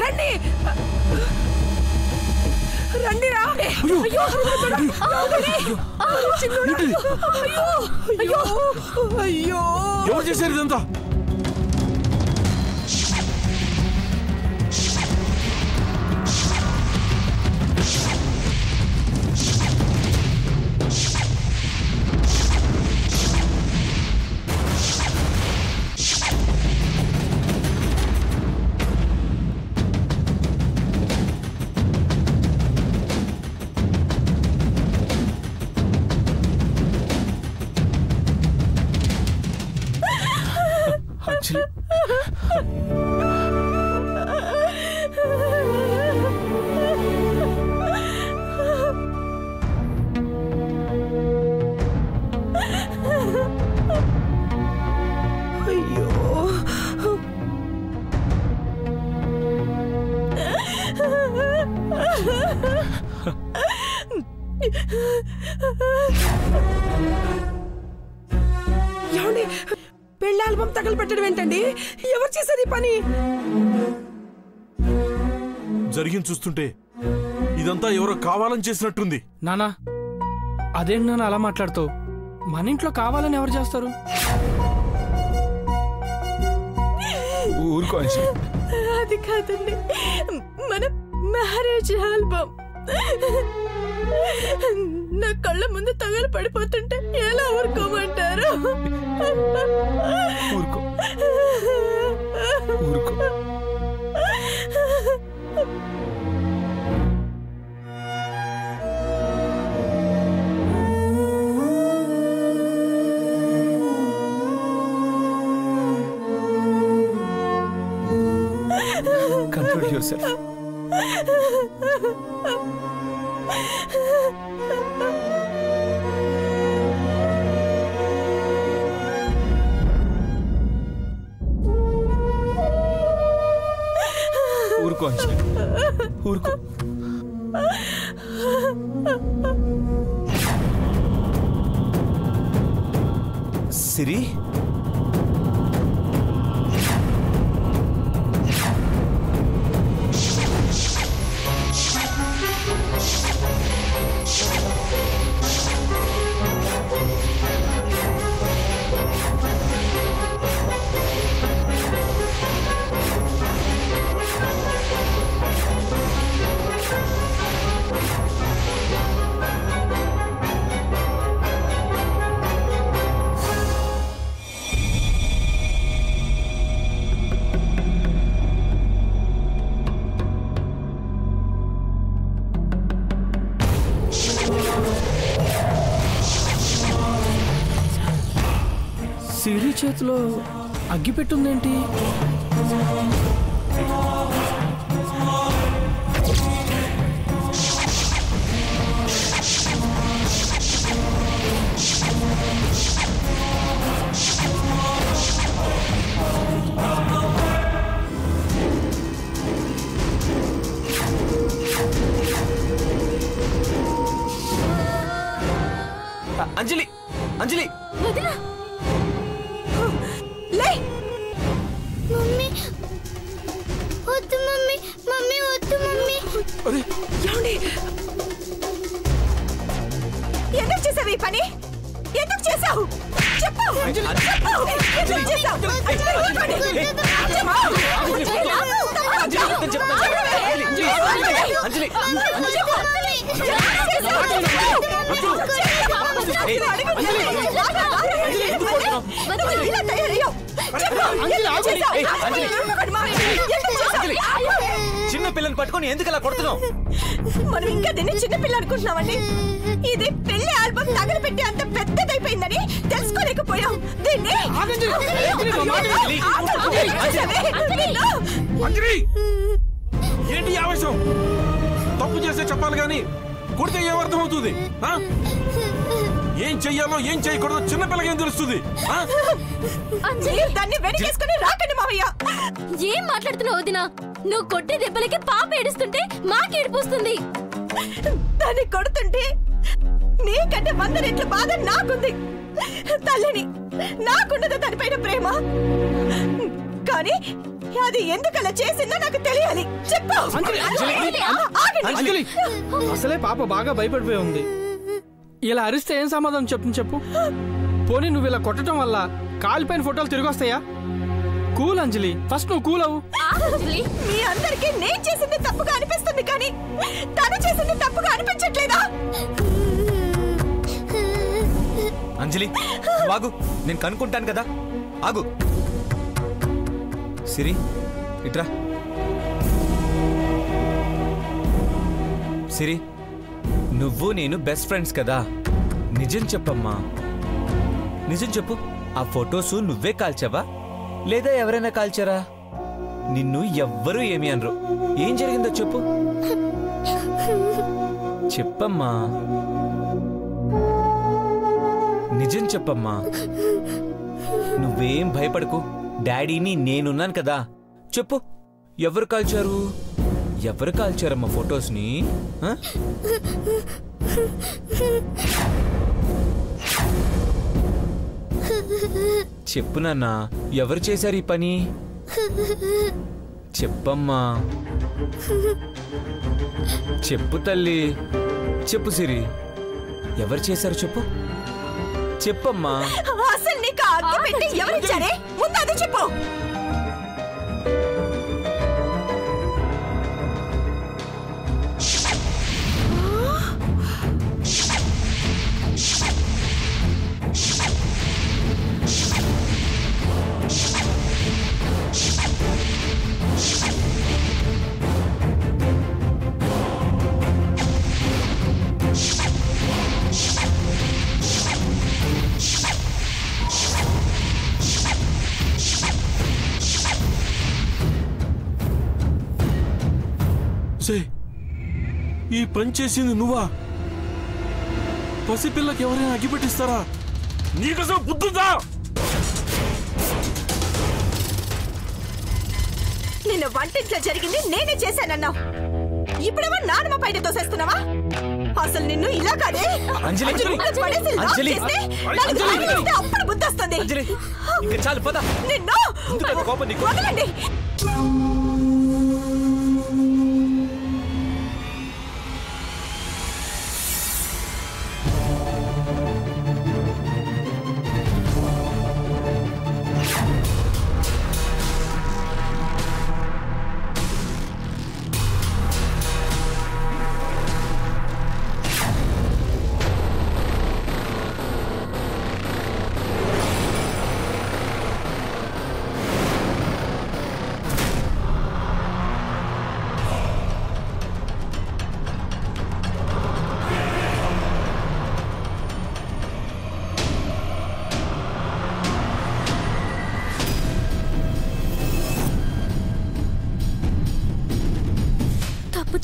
రండి రండిరా. అయ్యో ఎవరు చేశారు ఇదంతా? ఏమండి పెళ్లి ఆల్బమ్ తగలబెట్టడం ఏంటండి? ఎవరు చేశారు ఈ పని? జరిగింది చూస్తుంటే ఇదంతా ఎవరో కావాలని చేసినట్టుంది. నానా అదేంటి నాన్న అలా మాట్లాడుతావు? మన ఇంట్లో కావాలని ఎవరు చేస్తారు? ఊరుకో. అది కాదండి, మన మ్యారేజ్ ఆల్బమ్ నా కళ్ళ ముందు తగలు పడిపోతుంటే ఎలా ఊరుకోమంటారు? ఊరుకో ఊరుకో. Control yourself. ఊరుకో ఊరుకో. సిరి సిరి చేతిలో అగ్గి పెట్టుందేంటి? అంజలి అంజలి మమ్మీ వద్దు మమ్మీ, మమ్మీ వద్దు మమ్మీ. ఎందుకు చేసావు ఈ పని? ఎందుకు చేసావు? చెప్పు. చిన్న పిల్లని పట్టుకొని ఎందుకు అలా కొడుతున్నావు? మనం ఇంకా దీన్ని చిన్న పిల్ల అనుకుంటున్నామండి. ఇది పెళ్లి ఆల్బమ్ తగలబెట్టి అంత పెద్దదైపోయిందని తెలుసుకోలేకపోయాం. దీన్ని ఏంటి ఆవేశం? తప్పు చేస్తే చెప్పాలి గాని కొడితే ఏమర్థం అవుతుంది? ఏం చెయ్యాలో ఏం చేయకూడదో చిన్నపిల్లకి ఏం తెలుస్తుంది? దాన్ని వెనకేసుకుని రాకండి మావయ్య. ఏం మాట్లాడుతున్నావు వదినా? నువ్వు కొట్టే దెబ్బలకి పాప ఏడుస్తుంటే మాకేడిపోస్తుంది. దాన్ని కొడుతుంటే నీకంటే 100 రెట్ల బాధ నాకుంది. తల్లిని నాకున్నది దానిపైన ప్రేమ. కానీ అది ఎందుకలా చేసిందో నాకు తెలియాలి. చెప్పు. అంజలి, అసలే పాప బాగా భయపడిపోయి ఉంది. ఇలా అరిస్తే ఏం సమాధానం చెప్పు. పోనీ నువ్వు ఇలా కొట్టడం వల్ల కాలిపోయిన ఫోటోలు తిరిగి వస్తాయా? కూల్ అంజలి, ఫస్ట్ నువ్వు కూల్ అవ్వు. మీ అందరికీ నేను చేసింది తప్పుగా అనిపిస్తుంది, కానీ తను చేసింది తప్పుగా అనిపించట్లేదా? అంజలి ఆగు, నేను కనుక్కుంటాను కదా. ఆగు. సిరి ఇట్రా. సిరి, నువ్వు నేను బెస్ట్ ఫ్రెండ్స్ కదా. నిజం చెప్పమ్మా, నిజం చెప్పు. ఆ ఫొటోస్ నువ్వే కాల్చావా లేదా ఎవరైనా కాల్చారా? నిన్ను ఎవ్వరూ ఏమి అనరు. ఏం జరిగిందో చెప్పు. చెప్పమ్మా, నిజం చెప్పమ్మా. నువ్వేం భయపడకు, డాడీని నేనున్నాను కదా. చెప్పు, ఎవరు కాల్చారు? ఎవరు కాల్చారమ్మా ఫొటోస్ని? చెప్పు నాన్న, ఎవరు చేశారు ఈ పని? చెప్పమ్మా, చెప్పు తల్లి, చెప్పు సిరి, ఎవరు చేశారు చెప్పు. చెప్పమ్మా. అసలు నీకు అగ్గి పెట్టి ఎవరిచ్చారే? ముందు అది చెప్పు. ఈ పని చేసింది నువ్వా? పసిపిల్లకి ఎవరైనా అగ్గిపెట్టిస్తారా? నీకోసం బుద్ధుందా? నిన్న వంటింట్లో జరిగింది నేనే చేశానన్నావు. ఇప్పుడేమో నానమ్మ పైన తోసేస్తున్నావా? అసలు నిన్ను ఇలా కాదే. అంజలి, అప్పుడు బుద్ధి వస్తుంది. చాలు పద. నిన్ను వదలండి.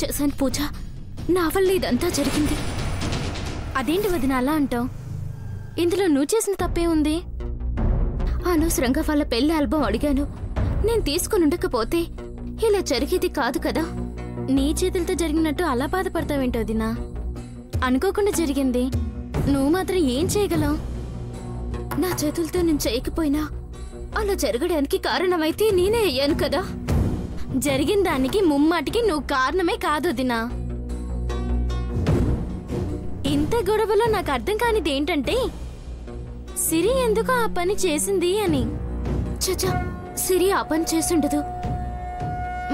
చేశాను పూజ, నా వల్ల ఇదంతా జరిగింది. అదేంటి వదిన అలా అంటావు? ఇందులో నువ్వు చేసిన తప్పే ఉంది. అనవసరంగా వాళ్ళ పెళ్లి ఆల్బం అడిగాను. నేను తీసుకుని ఉండకపోతే ఇలా జరిగేది కాదు కదా. నీ చేతులతో జరిగినట్టు అలా బాధపడతావేంటో వదినా? అనుకోకుండా జరిగింది, నువ్వు మాత్రం ఏం చేయగలవు? నా చేతులతో నేను చేయకపోయినా అలా జరగడానికి కారణమైతే నేనే అయ్యాను కదా. జరిగిన దానికి ముమ్మాటికి నువ్వు కారణమే కాదు వదినా. ఇంత గొడవలో నాకు అర్థం కానిది ఏంటంటే సిరి ఎందుకు ఆ పని చేసింది అని. చచ్చా, సిరి ఆ పని చేసుండదు.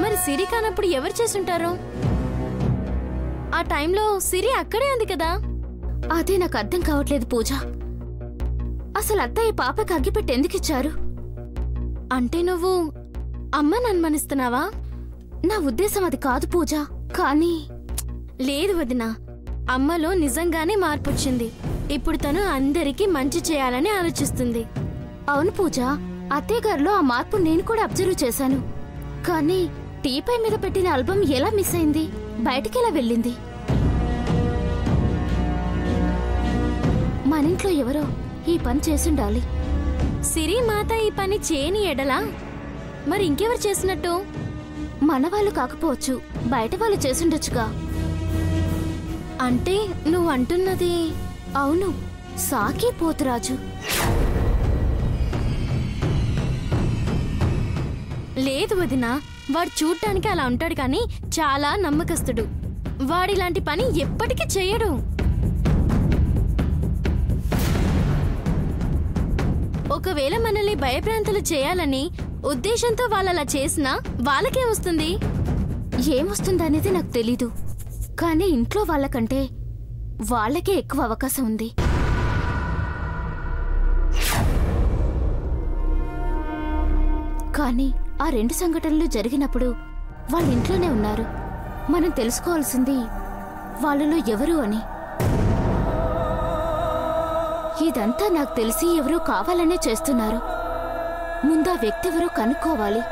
మరి సిరి కానప్పుడు ఎవరు చేసుంటారు? ఆ టైంలో సిరి అక్కడే ఉంది కదా. అదే నాకు అర్థం కావట్లేదు పూజ. అసలు అత్తయ్య పాపకి అగ్గిపెట్టి ఎందుకు ఇచ్చారు? అంటే నువ్వు అమ్మని అనుమానిస్తున్నావా? నా ఉద్దేశం అది కాదు పూజ. కానీ లేదు వదినా, అమ్మలో నిజంగానే మార్పు వచ్చింది. ఇప్పుడు తను అందరికీ మంచి చేయాలని ఆలోచిస్తుంది. అవును పూజ, అత్తయ్య గారిలో ఆ మార్పు నేను కూడా అబ్జర్వ్ చేశాను. కానీ టీపై మీద పెట్టిన ఆల్బం ఎలా మిస్ అయింది? బయటికి ఎలా వెళ్ళింది? మన ఇంట్లో ఎవరో ఈ పని చేసుండాలి. సిరి మాత ఈ పని చేయని ఎడలా మరి ఇంకెవరు చేసినట్టు? మన వాళ్ళు కాకపోవచ్చు, బయట వాళ్ళు చేసుండొచ్చుగా. అంటే నువ్వు అంటున్నది అవును, సాకి పోతురాజు. లేదు వదినా, వాడు చూడ్డానికి అలా ఉంటాడు కానీ చాలా నమ్మకస్తుడు. వాడిలాంటి పని ఎప్పటికీ చెయ్యడు. ఒకవేళ మనల్ని భయభ్రాంతులు చేయాలని ఉద్దేశంతో వాళ్ళలా చేసినా వాళ్ళకేమొస్తుంది? ఏమొస్తుందనేది నాకు తెలీదు, కానీ ఇంట్లో వాళ్ళకంటే వాళ్ళకే ఎక్కువ అవకాశం ఉంది. కానీ ఆ 2 సంఘటనలు జరిగినప్పుడు వాళ్ళ ఇంట్లోనే ఉన్నారు. మనం తెలుసుకోవాల్సింది వాళ్ళలో ఎవరు అని. ఇదంతా నాకు తెలిసి ఎవరో కావాలనే చేస్తున్నారు. ముందు ఆ వ్యక్తి ఎవరో కనుక్కోవాలి.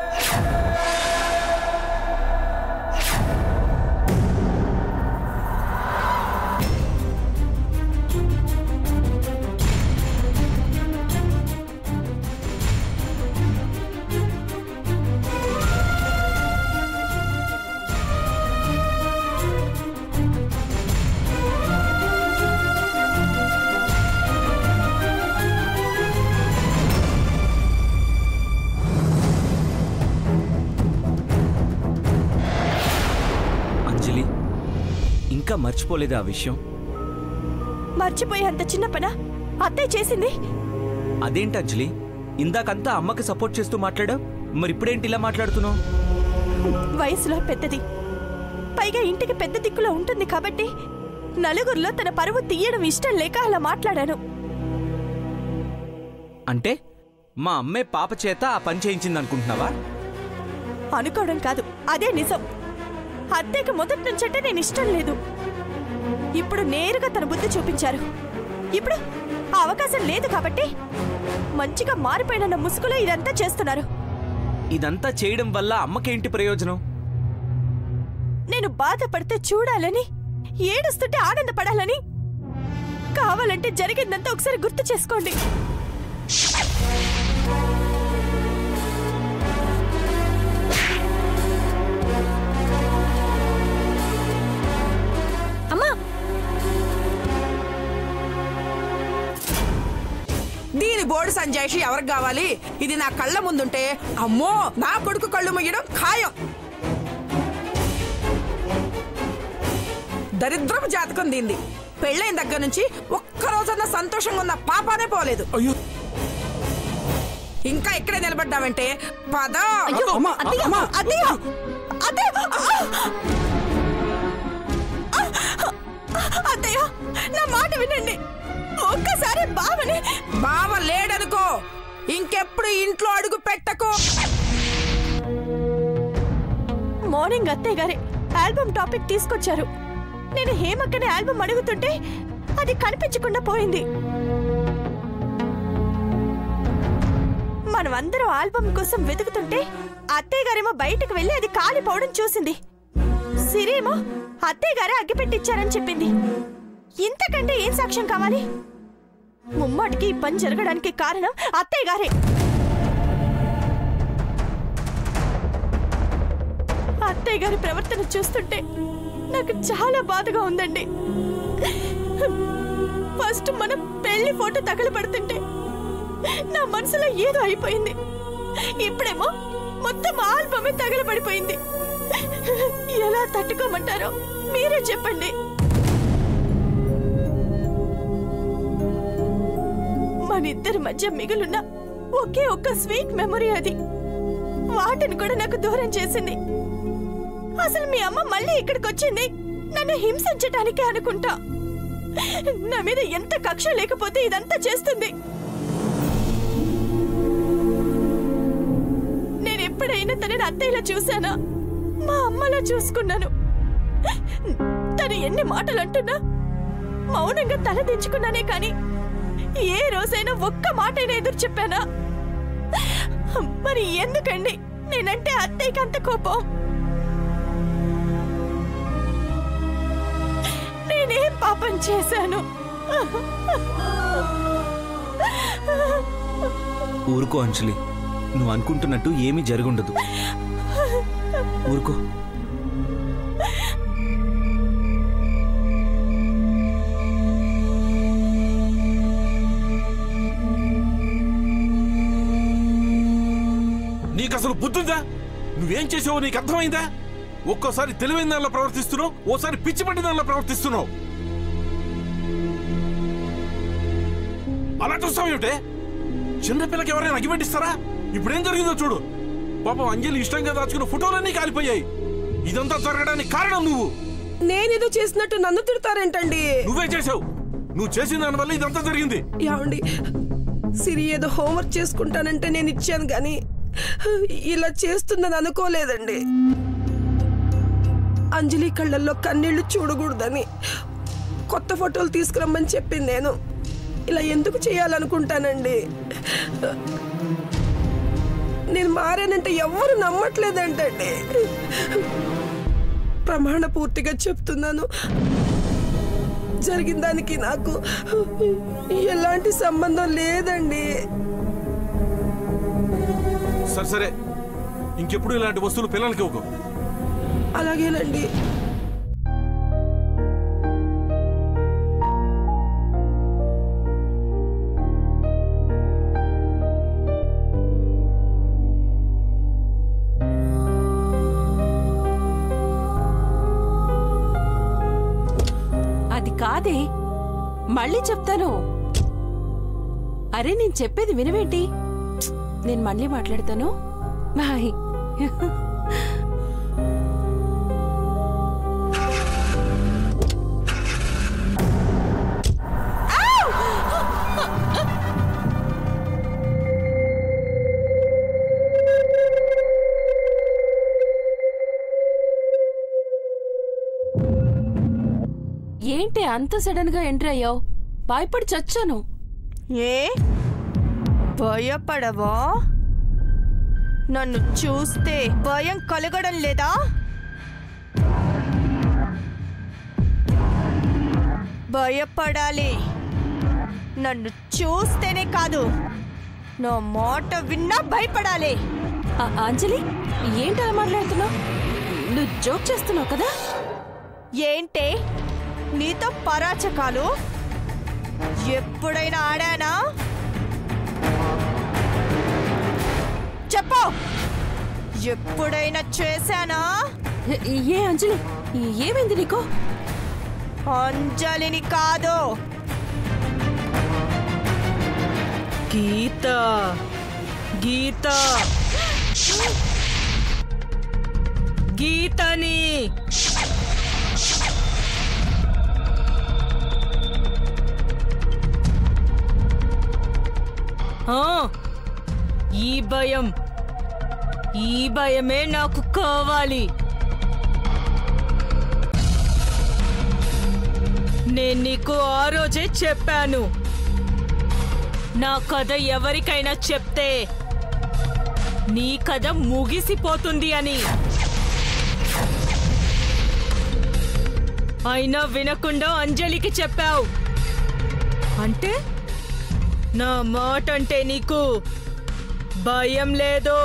ఇంకా మర్చిపోలేదు ఆ విషయం? మర్చిపోయే అంత చిన్న పన అత్తయ్య చేసింది. అదేంటి అంజలి, ఇందాకంతా అమ్మకి సపోర్ట్ చేస్తూ మాట్లాడావు, మరి ఇప్పుడేంటి ఇలా మాట్లాడుతున్నావు? వయసులో పెద్దది, పైగా ఇంటికి పెద్ద దిక్కులో ఉంటుంది కాబట్టి నలుగురిలో తన పరువు తీయడం ఇష్టం లేక అలా మాట్లాడాను. అంటే మా అమ్మే పాప చేత ఆ పని చేయించింది అనుకుంటున్నావా? అనుకోవడం కాదు, అదే నిజం. అత్తయ్యకి మొదటి నుంచంటే నేను ఇష్టం లేదు. ఇప్పుడు నేరుగా తన బుద్ధి చూపించారు. ఇప్పుడు ఆ అవకాశం లేదు కాబట్టి మంచిగా మారిపోయిన ముసుగులో ఇదంతా చేస్తున్నారు. ఇదంతా చేయడం వల్ల అమ్మకేంటి ప్రయోజనం? నేను బాధపడితే చూడాలని, ఏడుస్తుంటే ఆనందపడాలని. కావాలంటే జరిగిందంతా ఒకసారి గుర్తు చేసుకోండి. అమ్మా, దీని బోర్డు సంజాయిషి ఎవరికి కావాలి? ఇది నా కళ్ళ ముందుంటే అమ్మో నా కొడుకు కళ్ళు ముయ్యడం ఖాయం. దరిద్రపు జాతకం దీంది. పెళ్ళైన దగ్గర నుంచి ఒక్కరోజన్నా సంతోషంగా ఉన్న పాపానే పోలేదు. ఇంకా ఇక్కడే నిలబడ్డావంటే పద. అత్తయ్య, నా మాట వినండి. ఒక్కసారి బావని. బావ లేడనుకో, ఇంకెప్పుడు ఇంట్లో అడుగు పెట్టకు. మార్నింగ్ అత్తయ్య గారే ఆల్బమ్ టాపిక్ తీసుకొచ్చారు. నేను హేమక్కని ఆల్బమ్ అడుగుతుంటే అది కనిపించకుండా పోయింది. మనమందరం ఆల్బమ్ కోసం వెతుకుతుంటే అత్తయ్య గారేమో బయటకు వెళ్ళి అది కాలిపోవడం చూసింది. సిరేమో అత్తయ్య గారే అగ్గిపెట్టిచ్చారని చెప్పింది. ఇంతకంటే ఏం సాక్ష్యం కావాలి? ముమ్మాటికి ఈ పని జరగడానికి కారణం అత్తయ్య గారే. అత్తయ్య గారి ప్రవర్తన చూస్తుంటే నాకు చాలా బాధగా ఉందండి. ఫస్ట్ మనం పెళ్లి ఫోటో తగలబడుతుంటే నా మనసులో ఏదో అయిపోయింది. ఇప్పుడేమో మొత్తం ఆల్బమే తగలబడిపోయింది. ఎలా తట్టుకోమంటారో మీరే చెప్పండి. మనిద్దరి మధ్య మిగులున్న ఒకే ఒక్క స్వీట్ మెమరీ అది. వాటిని కూడా నాకు దూరం చేసింది. అసలు మీ అమ్మ మళ్ళీ ఇక్కడికి వచ్చింది నన్ను హింసించటానికే అనుకుంటా. నా మీద ఎంత కక్ష లేకపోతే ఇదంతా చేస్తుంది. నేను ఎప్పుడైనా తనని అత్తయ్యలా చూశానా? మా అమ్మలా చూసుకున్నాను. తను ఎన్ని మాటలు అంటున్నా మౌనంగా తల దించుకున్నానే కాని ఏ రోజైనా ఒక్క మాటైనా ఎదురు చెప్పానా? మరి ఎందుకండి నేనంటే అత్తయ్యకి అంత కోపం? నేనేం పాపం చేశాను? ఊరుకో అంజలి, నువ్వు అనుకుంటున్నట్టు ఏమీ జరుగుండదు. ఊరుకో. నీకు అసలు బుద్ధుందా? చేసావు నీకు అర్థమైందా? ఒక్కోసారి తెలివైన దానిలో ప్రవర్తిస్తున్నావు, ఓసారి పిచ్చి పట్టిన దానిలో ప్రవర్తిస్తున్నావు. అలా చూస్తావేమిటే? చిన్నపిల్లకి ఎవరైనా అగిపెట్టిస్తారా? ఇప్పుడేం జరిగిందో చూడు. పాపం అంజలి ఇష్టంగా దాచుకున్న ఫోటోలన్నీ కాలిపోయాయి. ఇదంతా జరగడానికి కారణం నువ్వు. నేనేదో చేసినట్టు నన్ను తిడతారేంటండి? నువ్వే చేసావు. నువ్వు చేసిన దానివల్ల ఇదంతా జరిగింది. ఏమండి, సిరి ఏదో హోంవర్క్ చేసుకుంటానంటే నేను ఇచ్చాను కానీ ఇలా చేస్తుందని అనుకోలేదండి. అంజలి కళ్ళల్లో కన్నీళ్లు చూడకూడదని కొత్త ఫోటోలు తీసుకురమ్మని చెప్పింది. నేను ఇలా ఎందుకు చేయాలనుకుంటానండి? నేను మారానంటే ఎవ్వరు నమ్మట్లేదంటండి. ప్రమాణ పూర్తిగా చెప్తున్నాను, జరిగిన దానికి నాకు ఎలాంటి సంబంధం లేదండి. సరే సరే, ఇంకెప్పుడు ఇలాంటి వస్తువులు పిల్లలకి ఇవ్వకు. అలాగేనండి. అది కాదే, మళ్ళీ చెప్తాను. అరే నేను చెప్పేది వినవేంటి? నేను మళ్ళీ మాట్లాడతాను. బాయ్. ఏంటి అంత సడన్ గా ఎంటర్ అయ్యావు? భయపడి చచ్చాను. ఏ భయపడవా? నన్ను చూస్తే భయం కలగడం లేదా? భయపడాలి. నన్ను చూస్తేనే కాదు, నా మాట విన్నా భయపడాలి. అంజలి, ఏంటి అలా మాట్లాడుతున్నావు? నువ్వు జోక్ చేస్తున్నావు కదా? ఏంటే నీతో పరాచకాలు ఎప్పుడైనా ఆడానా? చెప్పు, ఎప్పుడైనా చేశానా? ఏ అంజలి, ఏమైంది నీకు? అంజలిని కాదు, గీత గీత గీతని. ఈ భయమే నాకు కావాలి. నేను నీకు ఆ రోజే చెప్పాను, నా కథ ఎవరికైనా చెప్తే నీ కథ ముగిసిపోతుంది అని. అయినా వినకుండా అంజలికి చెప్పావు. అంటే నా మాట అంటే నీకు భయం లేదు.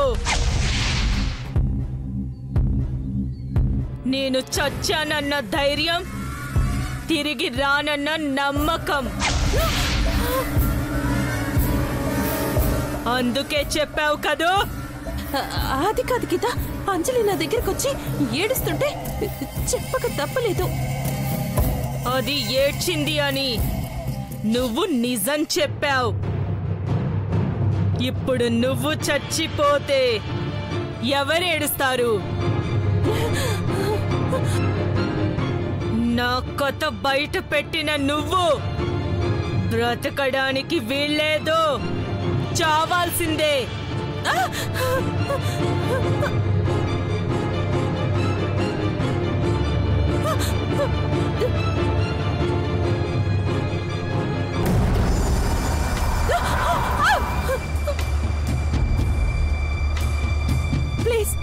నేను చచ్చానన్న ధైర్యం, తిరిగి రానన్న నమ్మకం, అందుకే చెప్పావు కదూ. అది కాదు గీత, అంజలి నా దగ్గరకు వచ్చి ఏడుస్తుంటే చెప్పక తప్పలేదు. అది ఏడ్చింది అని నువ్వు నిజం చెప్పావు. ఇప్పుడు నువ్వు చచ్చిపోతే ఎవరేడుస్తారు? నా కథ బయట పెట్టిన నువ్వు బ్రతకడానికి వీల్లేదు, చావాల్సిందే. ప్లీజ్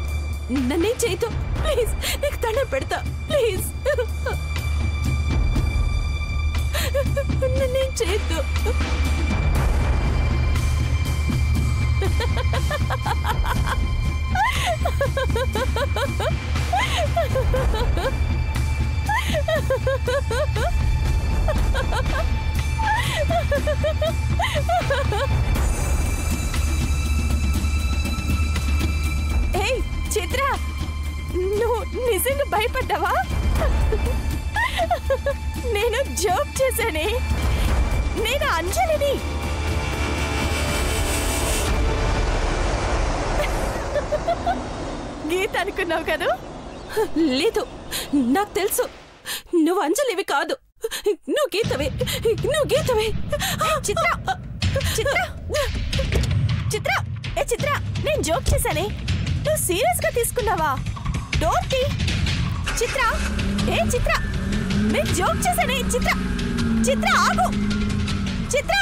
నన్నేం చేయదు, ప్లీజ్, నీకు దండం పెడతా, ప్లీజ్ నన్నేం చేయొద్దు. ఏయ్ చిత్ర, నిజంగా భయపడ్డావా? నేను జోక్ చేశానే. నేను అంజలిని. గీత అనుకున్నావు కదా? లేదు, నాకు తెలుసు నువ్వు అంజలివి కాదు. నువ్వు గీతవే, నువ్వు గీతవే. చిత్ర చిత్ర చిత్ర ఏ చిత్ర, నేను జోక్ చేశానే, నువ్వు సీరియస్ గా తీసుకున్నావా? డోర్ తీ. చిత్ర ఏ చిత్ర, నేను జోక్ చేశానే. చిత్ర చిత్ర ఆగు. చిత్ర